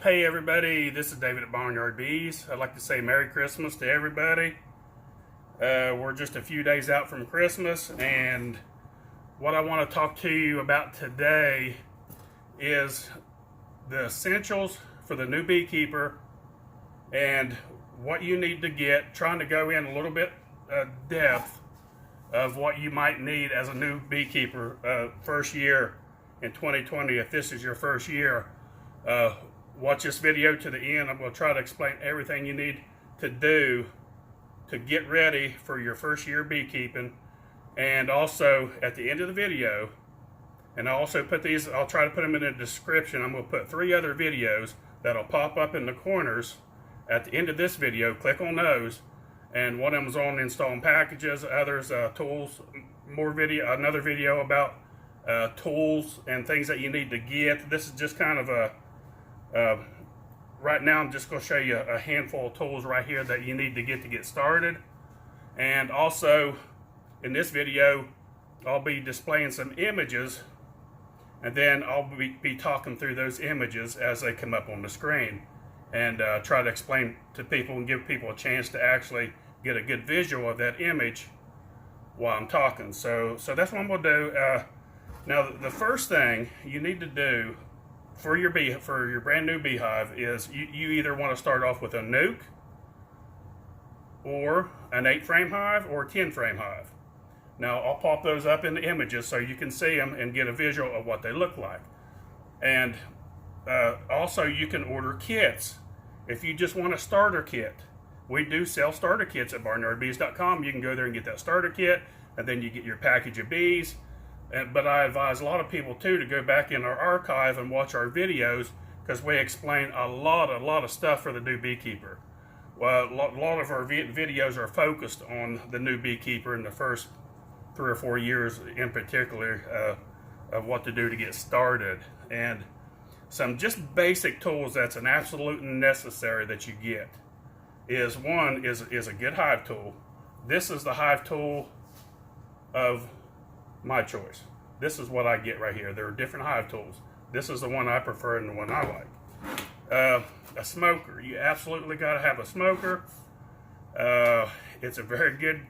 Hey everybody, this is David at Barnyard Bees. I'd like to say Merry Christmas to everybody. We're just a few days out from Christmas, and what I want to talk to you about today is the essentials for the new beekeeper and what you need to get, trying to go in a little bit depth of what you might need as a new beekeeper first year in 2020. If this is your first year, watch this video to the end. I'm going to try to explain everything you need to do to get ready for your first year beekeeping. And also at the end of the video, and I'll also put these, I'll try to put them in the description. I'm going to put 3 other videos that'll pop up in the corners at the end of this video. Click on those, and one of them is on installing packages, others tools, another video about tools and things that you need to get. This is just kind of a right now I'm just going to show you a handful of tools right here that you need to get started. And also in this video I'll be displaying some images, and then I'll be talking through those images as they come up on the screen, and try to explain to people and give people a chance to actually get a good visual of that image while I'm talking. So that's what I'm going to do. Now the first thing you need to do for your brand new beehive is you either want to start off with a nuc, or an 8-frame hive, or a 10-frame hive. Now I'll pop those up in the images so you can see them and get a visual of what they look like. And also you can order kits if you just want a starter kit. We do sell starter kits at barnyardbees.com. You can go there and get that starter kit, and then you get your package of bees. But I advise a lot of people too to go back in our archive and watch our videos, because we explain a lot of stuff for the new beekeeper. Well, a lot of our videos are focused on the new beekeeper in the first 3 or 4 years in particular, of what to do to get started. And some just basic tools that's an absolute necessary that you get is one is a good hive tool. This is the hive tool of my choice. This is what I get right here. There are different hive tools. This is the one I prefer and the one I like. A smoker. You absolutely got to have a smoker. It's a very good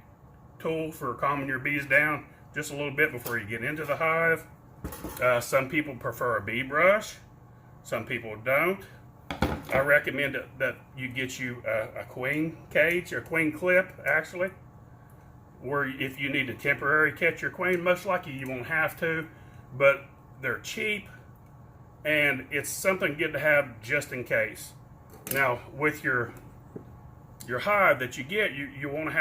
tool for calming your bees down just a little bit before you get into the hive. Some people prefer a bee brush. Some people don't. I recommend that you get you a queen cage, or queen clip actually, where if you need to temporarily catch your queen, most likely you won't have to, but they're cheap and it's something good to have just in case. Now with your hive that you get, you're going to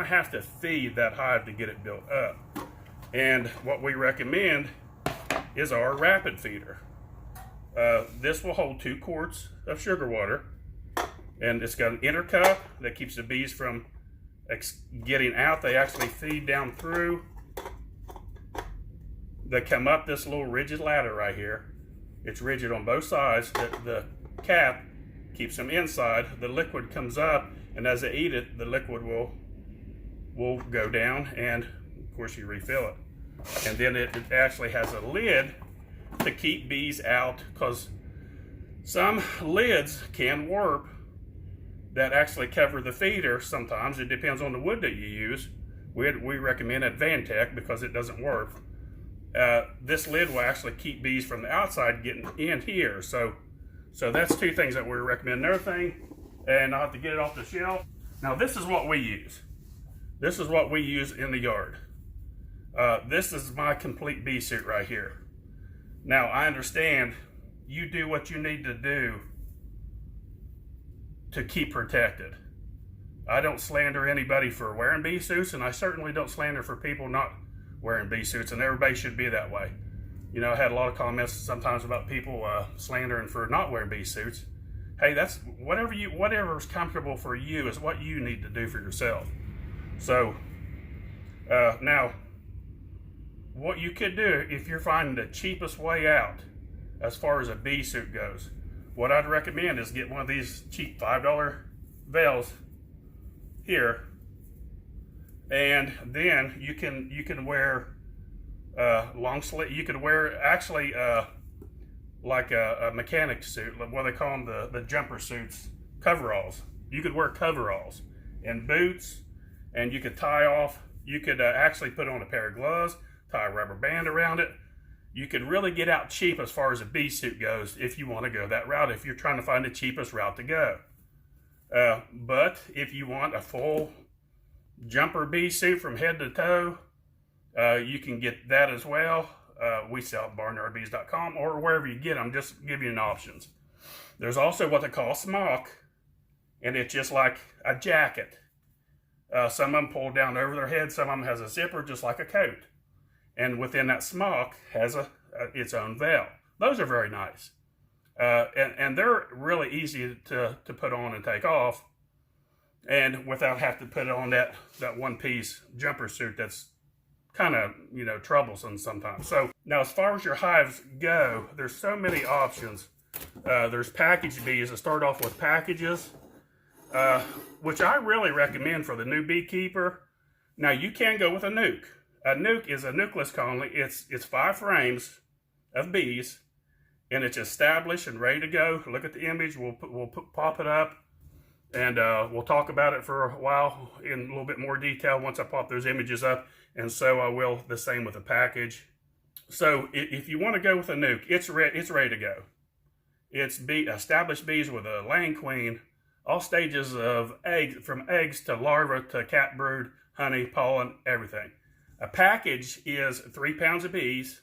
have to feed that hive to get it built up. And what we recommend is our rapid feeder. This will hold 2 quarts of sugar water, and it's got an inner cup that keeps the bees from getting out. They actually feed down through. They come up this little rigid ladder right here. It's rigid on both sides. The cap keeps them inside. The liquid comes up, and as they eat it, the liquid will go down, and of course you refill it. And then it actually has a lid to keep bees out, because some lids can warp that actually cover the feeder. Sometimes it depends on the wood that you use. We recommend Advantech because it doesn't warp. This lid will actually keep bees from the outside getting in here. So that's 2 things that we recommend. Another thing, and I'll have to get it off the shelf. Now this is what we use. This is what we use in the yard. This is my complete bee suit right here. Now I understand you do what you need to do to keep protected. I don't slander anybody for wearing bee suits, and I certainly don't slander for people not wearing bee suits, and everybody should be that way. You know, I had a lot of comments sometimes about people slandering for not wearing bee suits. Hey, that's whatever's comfortable for you is what you need to do for yourself. So now what you could do if you're finding the cheapest way out as far as a bee suit goes, what I'd recommend is get one of these cheap $5 veils here, and then you can wear long sleeve. You could wear actually like a mechanic suit, what they call them, the jumper suits, coveralls. You could wear coveralls and boots, and you could tie off. You could actually put on a pair of gloves, tie a rubber band around it. You could really get out cheap as far as a bee suit goes if you want to go that route, if you're trying to find the cheapest route to go. But if you want a full jumper bee suit from head to toe, you can get that as well. We sell at barnyardbees.com or wherever you get them, just give you an options. There's also what they call a smock, and it's just like a jacket. Some of them pull down over their head, some of them has a zipper just like a coat. And within that smock has its own veil. Those are very nice. And they're really easy to put on and take off, and without having to put on that one-piece jumper suit that's kind of, troublesome sometimes. So now as far as your hives go, there's so many options. There's package bees. I start off with packages, which I really recommend for the new beekeeper. Now you can go with a nuke. A nuke is a Nucleus Colony. It's 5 frames of bees, and it's established and ready to go. Look at the image. We'll pop it up, and we'll talk about it for a while in a little bit more detail once I pop those images up. And so I will the same with a package. So if you want to go with a nuke, it's ready to go. It's established bees with a laying queen, all stages of eggs, from eggs to larva to cat brood, honey, pollen, everything. A package is 3 pounds of bees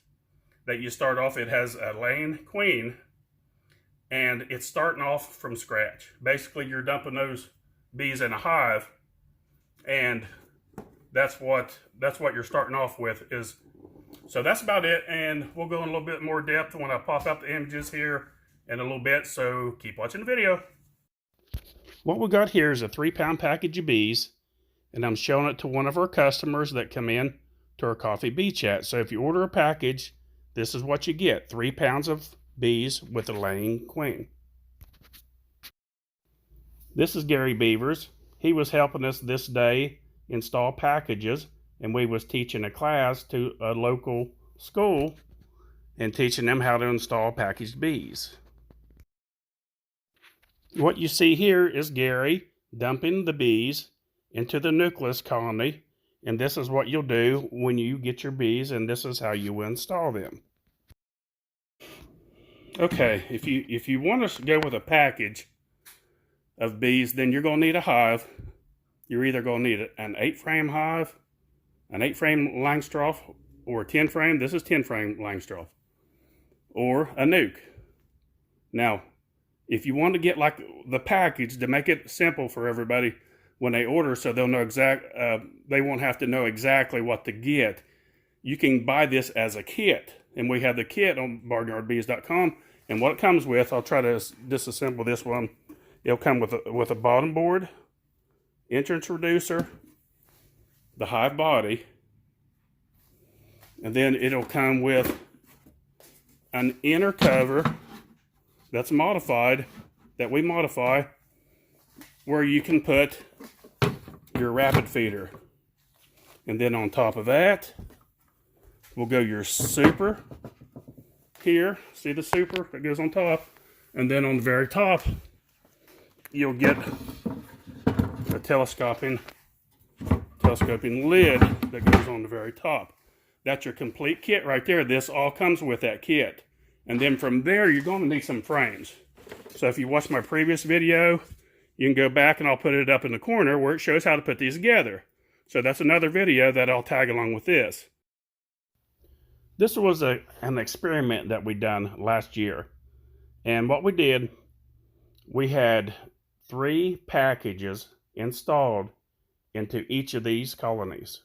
that you start off. It has a laying queen, and it's starting off from scratch. Basically, you're dumping those bees in a hive, and that's what you're starting off with. So that's about it, and we'll go in a little bit more depth when I pop up the images here in a little bit, so keep watching the video. What we got here is a 3-pound package of bees, and I'm showing it to one of our customers that come in to our coffee bee chat. So if you order a package, this is what you get: 3 pounds of bees with a laying queen. This is Gary Beavers. He was helping us this day install packages, and we was teaching a class to a local school and teaching them how to install packaged bees. What you see here is Gary dumping the bees into the Nucleus Colony, and this is what you'll do when you get your bees, and this is how you will install them. Okay, if you want to go with a package of bees, then you're going to need a hive. You're either going to need an 8-frame hive, an 8-frame Langstroth, or a 10-frame. This is 10-frame Langstroth, or a nuke. Now, if you want to get like the package to make it simple for everybody when they order, so they'll know they won't have to know exactly what to get, you can buy this as a kit. And we have the kit on barnyardbees.com. And what it comes with, I'll try to disassemble this one. It'll come with a bottom board, entrance reducer, the hive body, and then it'll come with an inner cover that's modified, that we modify, where you can put your rapid feeder. And then on top of that, we'll go your super here. See the super that goes on top? And then on the very top, you'll get a telescoping lid that goes on the very top. That's your complete kit right there. This all comes with that kit. And then from there, you're going to need some frames. So if you watched my previous video, you can go back and I'll put it up in the corner where it shows how to put these together. So that's another video that I'll tag along with this. This was an experiment that we done last year. And what we did, we had 3 packages installed into each of these colonies.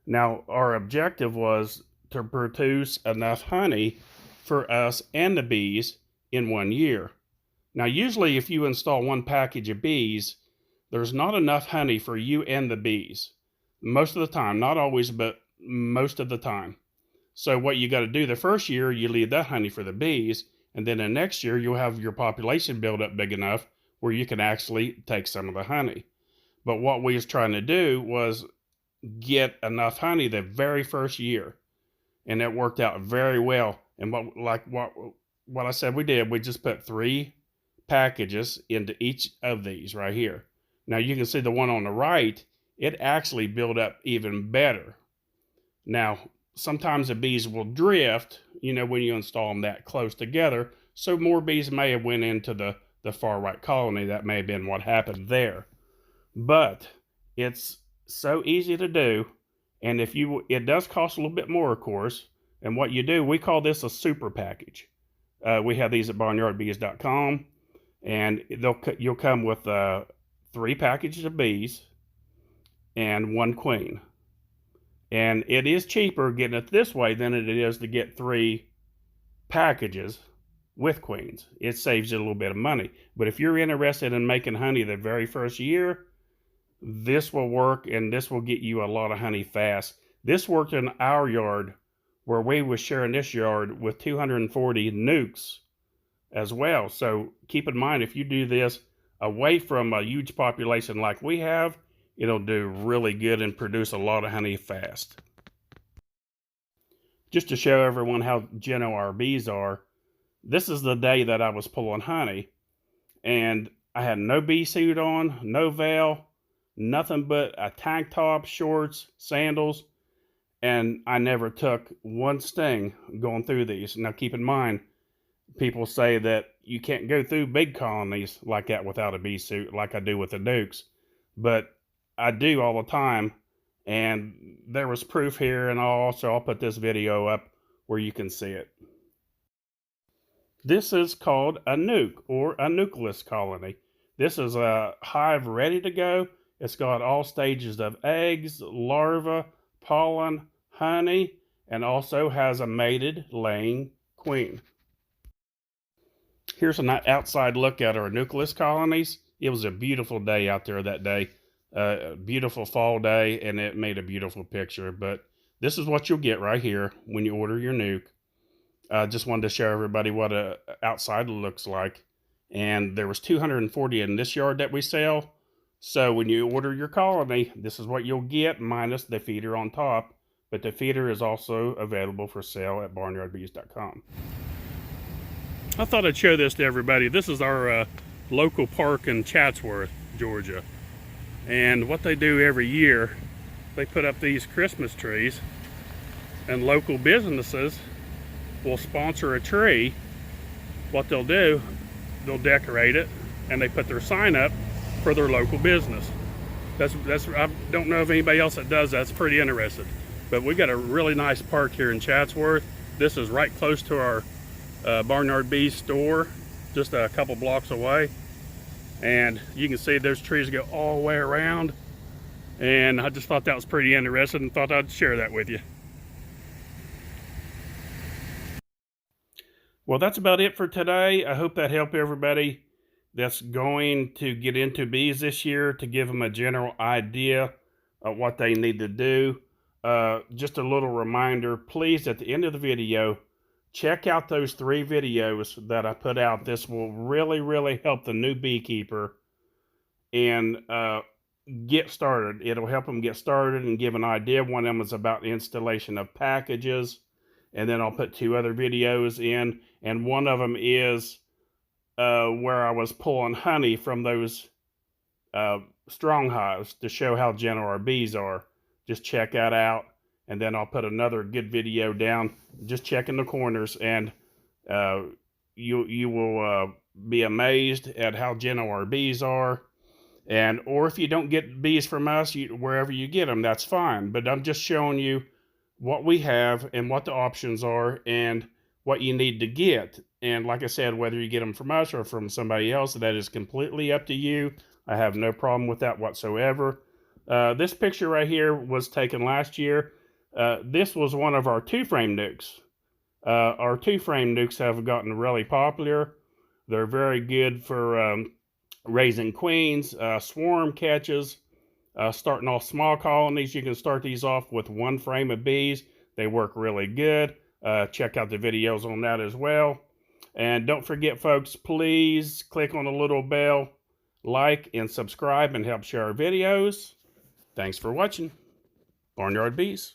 Now, our objective was to produce enough honey for us and the bees in 1 year. Now, usually if you install 1 package of bees, there's not enough honey for you and the bees. Most of the time, not always, but most of the time. So what you got to do the first year, you leave that honey for the bees, and then the next year you'll have your population build up big enough where you can actually take some of the honey. But what we was trying to do was get enough honey the very first year, and it worked out very well. And what what I said we did, we just put 3 packages into each of these right here. Now you can see the one on the right, it actually built up even better. Now, sometimes the bees will drift, when you install them that close together, so more bees may have went into the far right colony. That may have been what happened there. But it's so easy to do, and it does cost a little bit more, of course. And what you do, we call this a super package. We have these at barnyardbees.com, and you'll come with 3 packages of bees and 1 queen. And it is cheaper getting it this way than it is to get 3 packages with queens. It saves you a little bit of money. But if you're interested in making honey the very first year, this will work, and this will get you a lot of honey fast. This worked in our yard, where we was sharing this yard with 240 Nucs as well. So keep in mind, if you do this away from a huge population like we have, it'll do really good and produce a lot of honey fast. Just to show everyone how gentle our bees are, this is the day that I was pulling honey, and I had no bee suit on, no veil, nothing but a tank top, shorts, sandals, and I never took one sting going through these. Now keep in mind, people say that you can't go through big colonies like that without a bee suit, like I do with the Nucs, but I do all the time, and there was proof here, and I'll put this video up where you can see it. This is called a nuc, or a nucleus colony. This is a hive ready to go. It's got all stages of eggs, larvae, pollen, honey, and also has a mated laying queen. Here's an outside look at our nucleus colonies. It was a beautiful day out there that day. A beautiful fall day, and it made a beautiful picture. But this is what you'll get right here when you order your nuc. Just wanted to show everybody what a outside looks like. And there was 240 in this yard that we sell. So when you order your colony, this is what you'll get, minus the feeder on top. But the feeder is also available for sale at barnyardbees.com. I thought I'd show this to everybody. This is our local park in Chatsworth, Georgia. And what they do every year, they put up these Christmas trees, and local businesses will sponsor a tree. What they'll do, they'll decorate it, and they put their sign up for their local business. That's I don't know of anybody else that does that. It's pretty interesting. But we got a really nice park here in Chatsworth. This is right close to our Barnyard Bees store, just a couple blocks away. And you can see those trees go all the way around. And I just thought that was pretty interesting and thought I'd share that with you. Well, that's about it for today. I hope that helped everybody that's going to get into bees this year, to give them a general idea of what they need to do. Just a little reminder, please, at the end of the video, check out those 3 videos that I put out. This will really, really help the new beekeeper and get started. It'll help them get started and give an idea. One of them is about the installation of packages, and then I'll put 2 other videos in, and one of them is where I was pulling honey from those strong hives to show how gentle our bees are. Just check that out. And then I'll put another good video down, just checking the corners, and you will be amazed at how gentle our bees are. Or if you don't get bees from us, wherever you get them, that's fine. But I'm just showing you what we have and what the options are and what you need to get. And like I said, whether you get them from us or from somebody else, that is completely up to you. I have no problem with that whatsoever. This picture right here was taken last year. This was one of our 2-frame nucs. Our 2-frame nucs have gotten really popular. They're very good for raising queens, swarm catches, starting off small colonies. You can start these off with 1 frame of bees. They work really good. Check out the videos on that as well. And don't forget, folks, please click on the little bell, like, and subscribe, and help share our videos. Thanks for watching. Barnyard Bees.